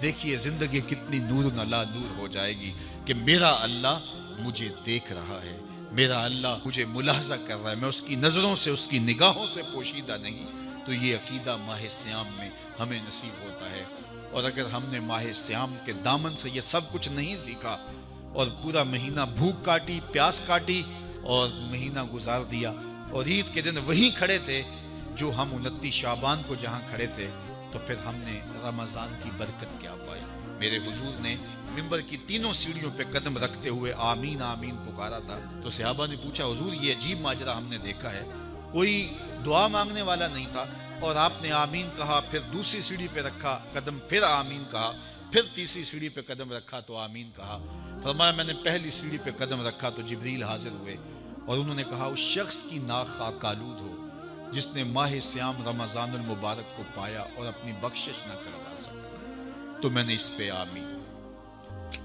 دیکھیے زندگی کتنی نور علی نور ہو جائے گی کہ میرا اللہ مجھے دیکھ رہا ہے، میرا اللہ مجھے ملاحظہ کر رہا ہے، میں اس کی نظروں سے، اس کی نگاہوں سے پوشیدہ نہیں۔ تو یہ عقیدہ ماہ سیام میں ہمیں نصیب ہوتا ہے۔ اور اگر ہم نے ماہ سیام کے دامن سے یہ سب کچھ نہیں سیکھا اور پورا مہینہ بھوک کاٹی، پیاس کاٹی اور مہینہ گزار دیا، اور عید کے دن وہیں کھڑے تھے جو ہم 29 شعبان کو جہاں کھڑے تھے، تو پھر ہم نے رمضان کی برکت کیا پائی؟ میرے حضور نے منبر کی تینوں سیڑھیوں پہ قدم رکھتے ہوئے آمین آمین پکارا تھا۔ تو صحابہ نے پوچھا حضور یہ عجیب ماجرا ہم نے دیکھا ہے، کوئی دعا مانگنے والا نہیں تھا اور آپ نے آمین کہا، پھر دوسری سیڑھی پہ رکھا قدم، پھر آمین کہا، پھر تیسری سیڑھی پہ قدم رکھا تو آمین کہا۔ فرمایا میں نے پہلی سیڑھی پہ قدم رکھا تو جبریل حاضر ہوئے اور انہوں نے کہا اس شخص کی ناک خاک آلود ہو جس نے ماہ سیام رمضان المبارک کو پایا اور اپنی بخشش نہ کروا سکا۔ تو میں نے اس پہ آمین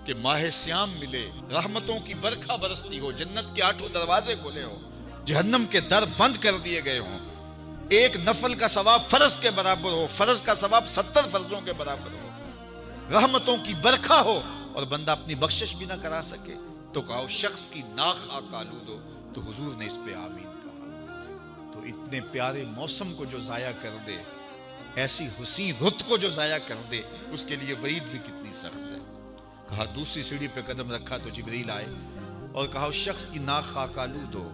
کہ ماہ سیام ملے، رحمتوں کی برکھا برستی ہو، جنت کے 8 دروازے کھلے ہو، جہنم کے در بند کر دیے گئے ہوں، ایک نفل کا ثواب فرض کے برابر ہو، فرض کا ثواب 70 فرضوں کے برابر ہو، رحمتوں کی برکھا ہو اور بندہ اپنی بخشش بھی نہ کرا سکے، تو کہا اس شخص کی ناک خاک آلود ہو۔ تو حضور نے اس پہ آمین کہا۔ تو اتنے پیارے موسم کو جو ضائع کر دے، ایسی حسین رت کو جو ضائع کر دے، اس کے لیے وعید بھی کتنی سخت ہے۔ کہا دوسری سیڑھی پہ قدم رکھا تو جبریل آئے اور کہا اس شخص کی ناک خاک آلود ہو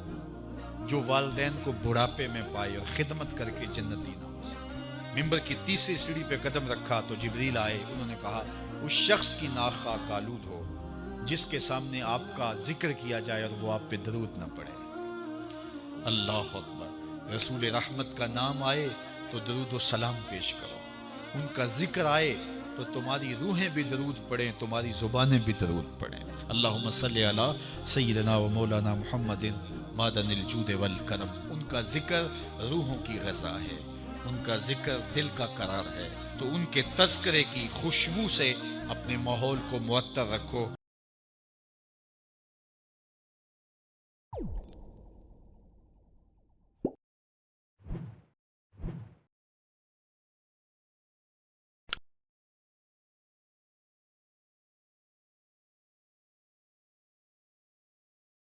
جو والدین کو بڑھاپے میں پائے اور خدمت کر کے جنتی نہ ہو سکے۔ منبر کی تیسری سیڑھی پہ قدم رکھا تو جبریل آئے، انہوں نے کہا اس شخص کی ناک خاک آلود ہو جس کے سامنے آپ کا ذکر کیا جائے اور وہ آپ پہ درود نہ پڑے۔ اللہ اکبر۔ رسول رحمت کا نام آئے تو درود و سلام پیش کرو، ان کا ذکر آئے تو تمہاری روحیں بھی درود پڑھیں، تمہاری زبانیں بھی درود پڑھیں۔ اللہم صلی علی سیدنا و مولانا محمد معدن الجود والکرم۔ ان کا ذکر روحوں کی غذا ہے، ان کا ذکر دل کا قرار ہے، تو ان کے تذکرے کی خوشبو سے اپنے ماحول کو معطر رکھو۔